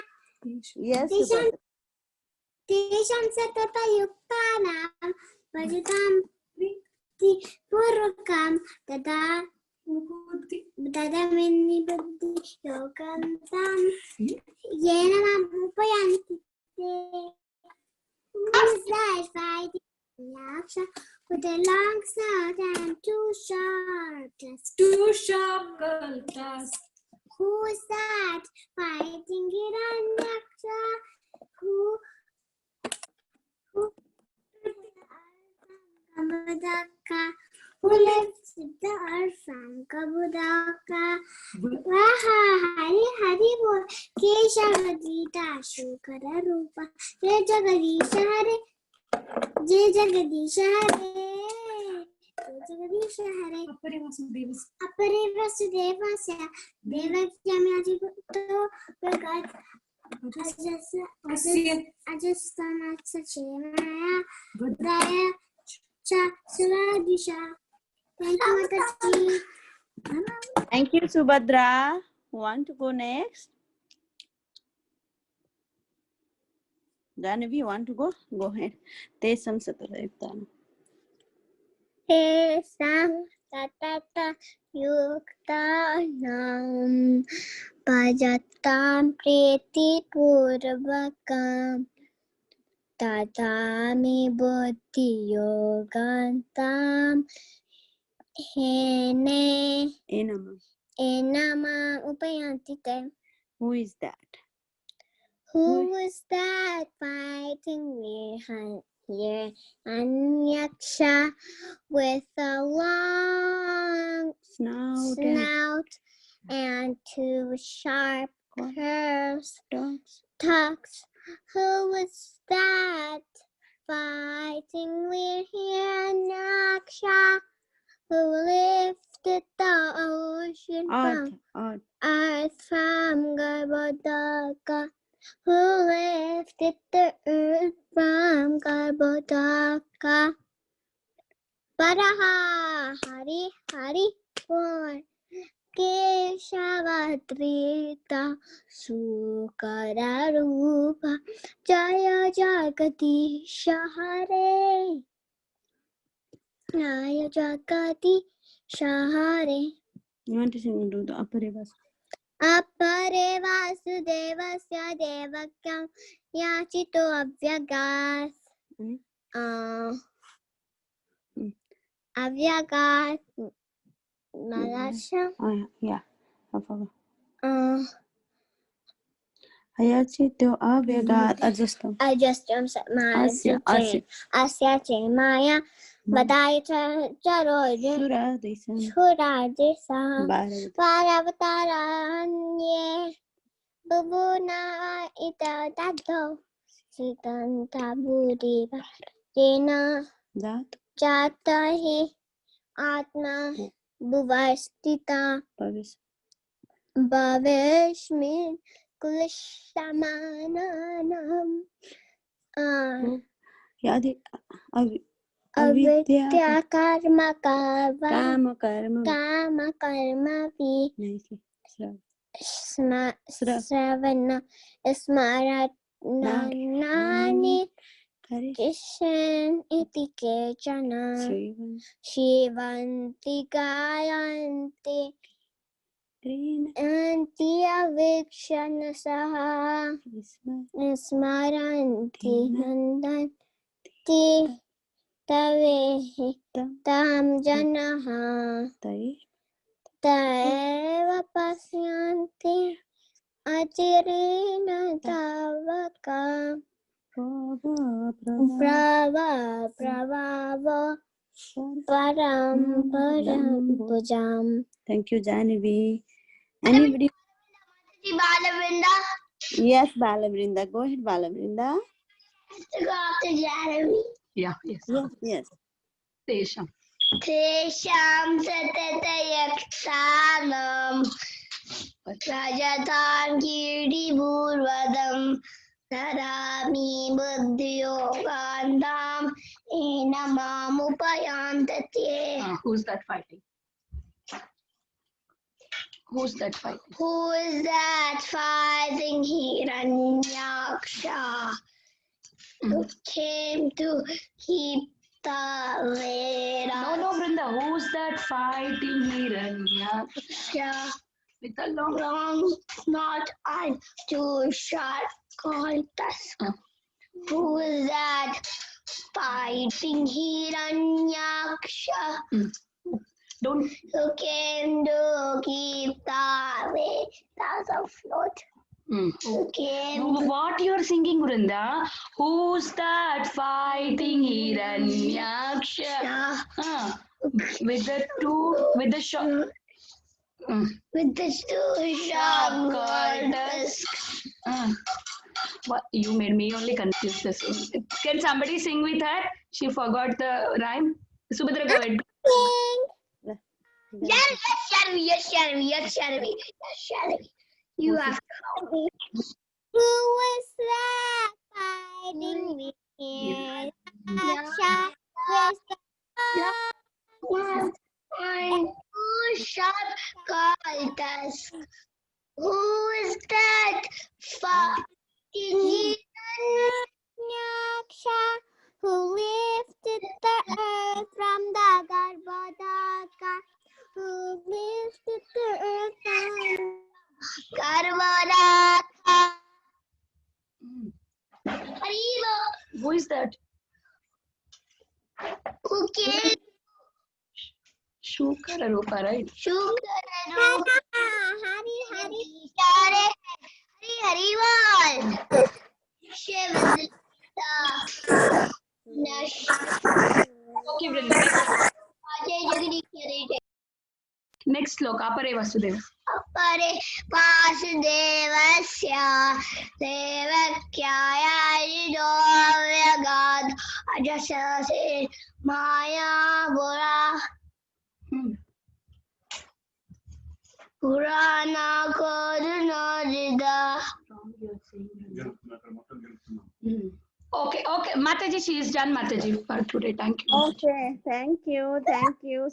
Yes, Subhadra. तेषां सततयुक्तानां भजतां प्रीतिपूर्वकं ददामि बुद्धियोगन्तं येन माम् उपयान्ति ते with a long sword and two sharp claws. Who is that fighting Hiranyaksha? Who lifts the earth from Kabudaka? Vaha Hari Hari Bol Keshavadita Shukara Rupa Jai Jagadisha Hare Jai Jagadisha Hare Jai Jagadisha Hare Apare Vasudevasya Devakyamyaji Bhutto Bhagat Ajastana Chemaya Buddhaya Cha Suladisha. Thank you, Mataji. Thank you, Subhadra. Want to go next? Then if you want to go ahead. Tesam Satayuktanam. Tesam Satayuktanam Bhajatam Pritipurvakam Dadami Buddhiyogantam Enama Upayanti te. Who is that? Who was that fighting here? Anyaksha with a long snout and two sharp tucks. Who was that fighting here? Anyaksha who lifted the ocean from earth from Garbhodaka. Who lifted the earth from Garbhodaka? Varaha Hari Hari Bol Keshavadrita Sukara Rupa Jaya Jagadisha Hare Jaya Jagadisha Hare. You want to sing do the Apare Apare Vasudevasya Devakyam Yachito Avyagas. Avyagas Malasha. Yeah, I forgot. Ayachito Avyagas Ajastam Asya Chemaya Vadaya Charoja Suradesa Paravataranye Bubuna Ita Tato Sitanta Buddhiva Jena Jatahi Atma Bhuvastita Bhavishmin Kulishamananam Yadi Avidya Karma Kama Karma Vi Sravana Smaranani Kishan Iti Kechana Shivanti Gayanti Antiya Vikshana Saha Smaranti Nandanti Tavehi Tam Janaha Taeva Pasyan Shanti Achirina Tavaka Prava Pravava Param Pujam. Thank you, Janavi. Anybody? Balavrinda. Yes, Balavrinda. Go ahead, Balavrinda. Go after Janavi. Yeah, yes. Yes. Tesham. Tesham Satata Yaksanam Rajatan Kiri Purvadam Narami Buddhiyogandam Enamamupayantate. Who's that fighting? Who's that fighting? Who is that fighting Hiranyaksha? Who came to keep the Vedas? No, Brinda. Who's that fighting Hiranyaksha? With a long Not I'm too sharp called tusk. Who is that fighting Hiranyaksha? Don't. Who came to keep the Vedas afloat? Who came No, what you're singing, Brinda? Who's that fighting Hiranyaksha? With the shot. With the two sharp tusks. What, you made me only confuse this. Can somebody sing with her? She forgot the rhyme. Subhadra, go ahead. Yes, Sharavi. You have to help me. Who is that fighting me? Two sharp tusk. Who is that fighting Hiranyaksha? Who lifted the earth from the Garbhodaka? Who lifted the earth from Garbhodaka? Who is that? Who came? Shukararupa, right? Shukararupa. Harival. Okay, Brinda. Next sloka. Apare Vasudeva. Apare Vasudevasya Devakyaya Yajidovyagat Ajasase Maya Bura Purana Kodunajida. Okay. Mataji, she is done, Mataji, for today. Thank you. Okay, thank you.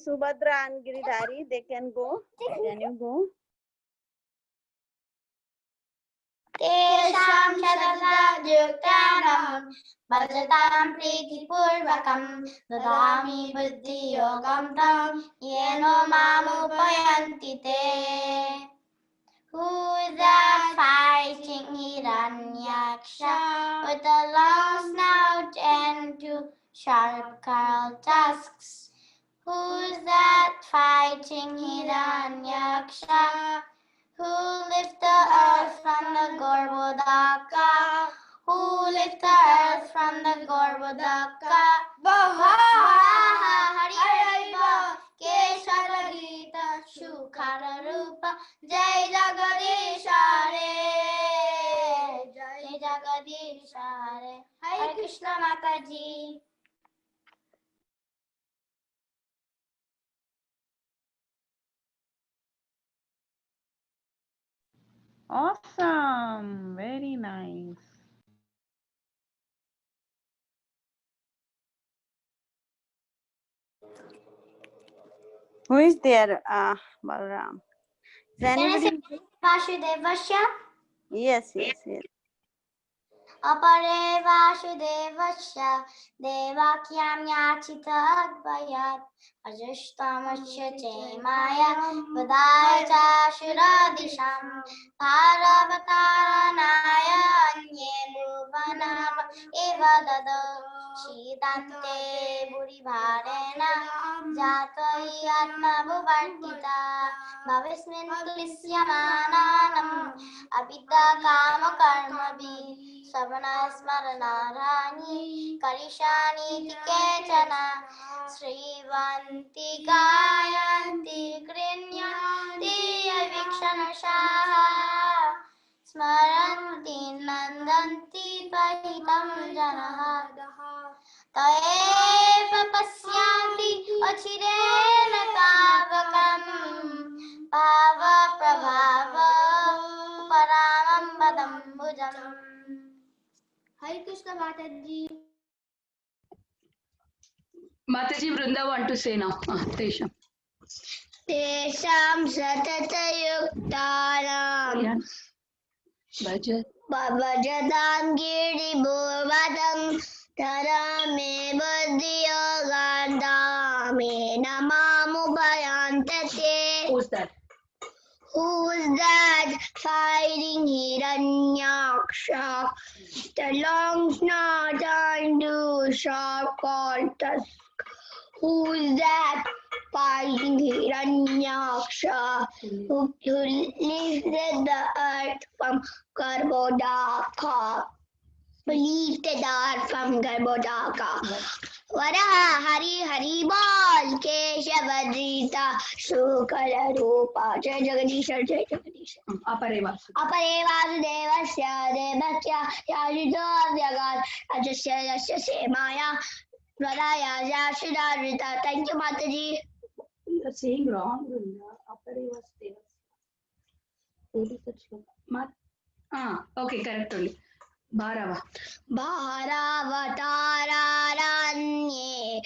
Subhadra and Giridhari, they can go. Can you go? Tesham Shadadajuktanam Bhajatam Priti Purvakam Dadami Buddhi Yogam Tam Yeno Mamupayanti Te. Who is that fighting Hiranyaksha with a long snout and two sharp curled tusks? Who is that fighting Hiranyaksha? Who lift the earth from the Garbhodaka? Who lift the earth from the Garbhodaka? Hariva Keshara Gita Shukararupa Jai Jagadishare. Jai Jagadishare. Hare Krishna Mataji. Awesome. Very nice. Who is there? Balaram. Is anybody? Vasudevasya. Yes. Apare Vasudevasya Devakyam Yachitadvayat Ajishtamasya Chemayam Vadaya Shuradisham Bharavataranaaya Anye Bhuvanam Eva Dado Shidante Buribharena Jatai Atma Bhuvartita Bhavismin Klisyamana अपिता काम कर्मभिः श्रवणस्मरणाराणि करिष्यामि केचन श्रीवन्ति गायन्ति गृह्णन्ति वीक्षणशाः स्मरन्ति नन्दन्ति त्वहितं जनः तयेव पश्यन्ति अचिरेण तावकम् भावप्रभाव परामं पदम्बुजम्। हरे कृष्ण माताजी। Mataji Vrinda want to say now. Tesham. तेषां सततयुक्तानां भजतां गिरिभूर्वतं धरामे बुद्धियोगान्तामेन मामुपयान्ते. Who's that? Who's that fighting Hiranyaksha? The long snout and sharp called tusk. Who's that fighting Hiranyaksha? Who lifted the earth from Garbhodaka? Lifted the earth from Garbhodaka. Varaha Hari Hari Bol Keshavadrita Shukala Rupa Jai Jagadisha Jai Jagadisha. Apare Vasudevasya Devasya Yajito Vyagat Ajasya Yasya Semaya Radaya Yashidarita. Thank you, Mataji. You are saying wrong, Vrinda. Apare Vasudevasya. Okay, correct only. Bharava. Bharavatārārāṇye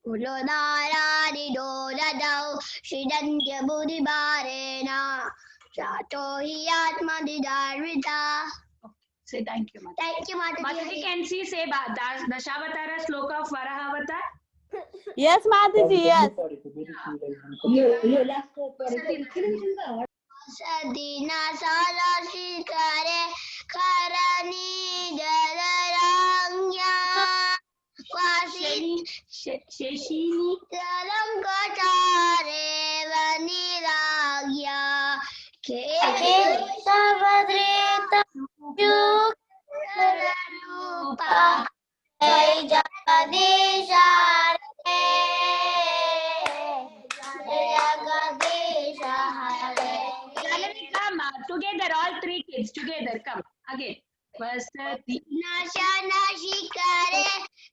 Pulodārādidoladau Shridantya Buddhibharena Jato hi Atmadidharvita. Say thank you, Mataji. Thank you, Mataji. Mataji, can she say Dashavatara sloka of Varahavatar? Yes, Mataji, yes. Sadina Salashikare Karani Jalarangya Sheshini Talankatare Vaniragya Keshavadrita Yukararupa Jai Jagadisha Jagadisha Hare. Come together, all three kids together. Come again. Vasati. Nashana Shikare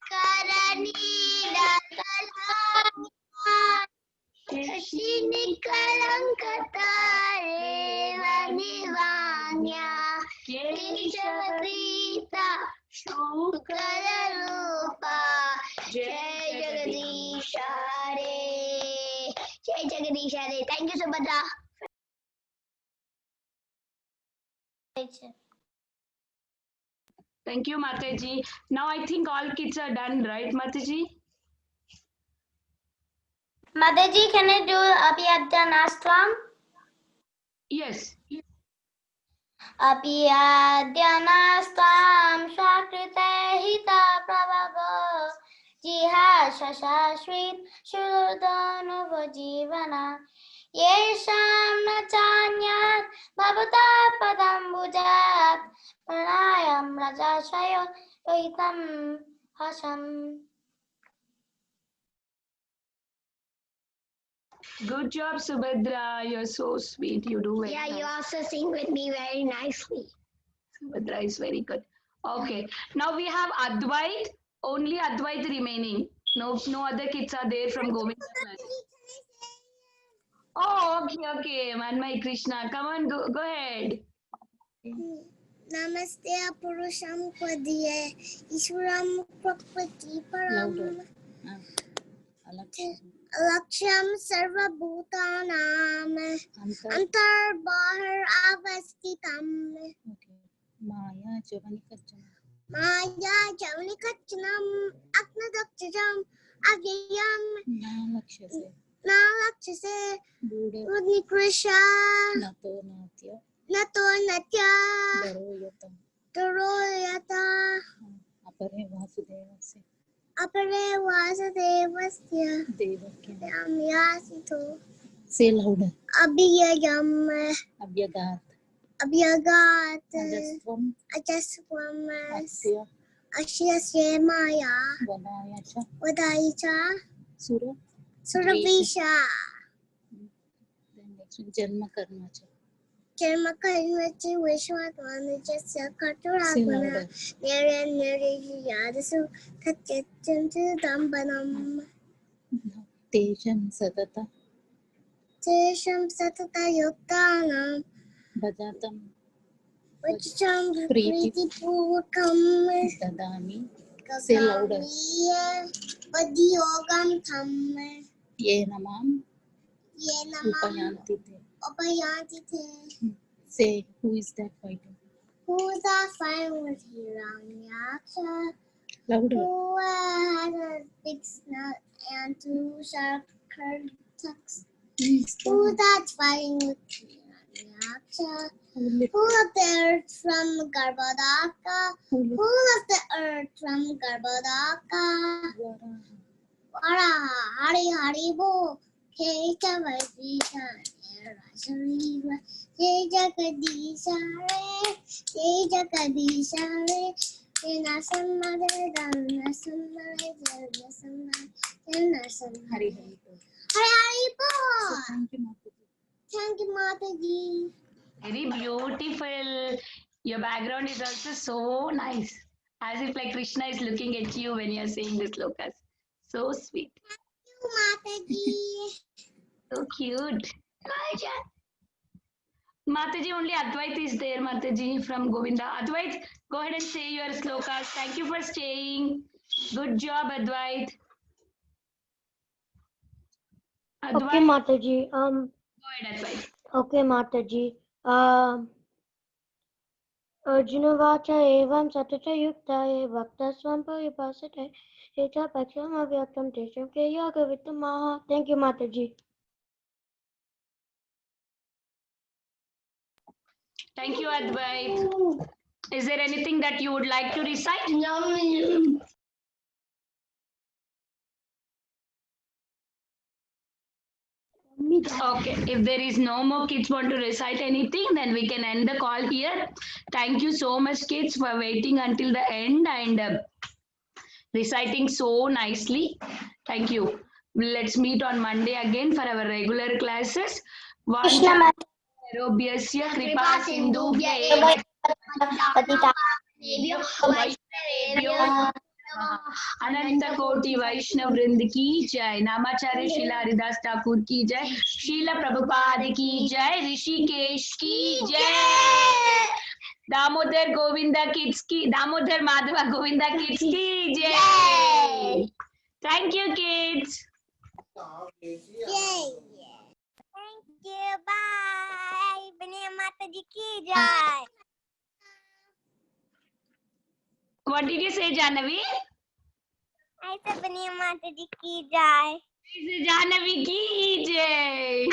Karani Datalanya Shashini Kalankatare Vanivanya Keshavadrita Shukararupa Jai Jagadisha Hare. Jai Jagadisha Hare. Thank you, Subhadra. Thank you, Mataji. Now I think all kids are done, right, Mataji? Mataji, can I do Abhiyadyanastvam? Yes. Abhiyadyanastvam Shakrite Hita Prabhavo Jiha Shashashvit Shudanu Jivana Yesham Nachanyat Bhavata Padambujat Pranayam Rajashayo Yohitam Hasham. Good job, Subhadra. You're so sweet. You do very Yeah, nice. you also sing with me very nicely. Subhadra is very good. Okay. Now we have Advait. Only Advait remaining. No other kids are there from Govinda class. Oh, okay. Manmai Krishna. Come on, go ahead. Namaste Purusham Padiye Ishwaram Prakriti Param Laksham Sarva Bhutanam Antar Bahar Avastitam Maya Javanikachanam Aknadakcham Avyayam Nalakshase Rudnikrisha Nato Natya Daroyata Apare Vasudevasya Devakya Say louder. Abhiyam Abhyagat. Ajastvam. Ajastvamas. Asya. Ashya Semaya. Vadayacha. Vadayicha. Sura. Suravisha. Then next one, Janma Karmacha. Jermakalmachi Vishwatvanajasya Katuraguna. Niryan Niriji Yadasu Tatyatantu Dambanam. Tejam Sadata. Tesham Satata Yuktanam. Bhajatam. Vacham Priti. Priti Purvakam. Dadami. Say louder. Vadiyogam Tham. Ye namam. Yenamam. Upayantite. Say, who is that fighting? Who's that fighting with Hiranyaksha? Louder. Who has a big snout and two sharp curved tusks? Who's that fighting with Hiranyaksha? Who left the earth from Garbhodaka? Who left the earth from Garbhodaka? Vara Hari Hari Bo. Keita Vaishisha. Rasariva. Jai Jagadisha Re. Jai Jagadisha Re. Nasamare Nasamare Nasamare. Hari Hari. Hari Hari Bo. So thank you, Mataji. Thank you, Mataji. Very beautiful. Your background is also so nice. As if like Krishna is looking at you when you're saying this slokas. So sweet. Thank you, Mataji. So cute. Mataji, only Advait is there, Mataji, from Govinda. Advait, go ahead and say your slokas. Thank you for staying. Good job, Advait. Okay, Mataji. Go ahead, Advait. Okay, Mataji. Arjunavacha evam satata yukta bhakta swampa vipasate eta paksham avyaktam tesham ke yoga vitamaha. Thank you, Mataji. Thank you, Advait. Is there anything that you would like to recite? Okay, if there is no more kids want to recite anything, then we can end the call here. Thank you so much, kids, for waiting until the end and reciting so nicely. Thank you. Let's meet on Monday again for our regular classes. Aerobhyasya kripa sindhubhya eva अनंत कोटि वैष्णव वृंद की जय। नामाचार्य शीला हरिदास ठाकुर की जय। शीला प्रभुपाद की जय। ऋषिकेश की जय। दामोदर गोविंदा किड्स की, दामोदर माधवा गोविंदा किड्स की जय। Thank you kids. Thank you. Bye. Baniya Mataji ki jai. What did you say, Jahnavi? I said Baniya Mataji ki jai. I said Jahnavi ki jai.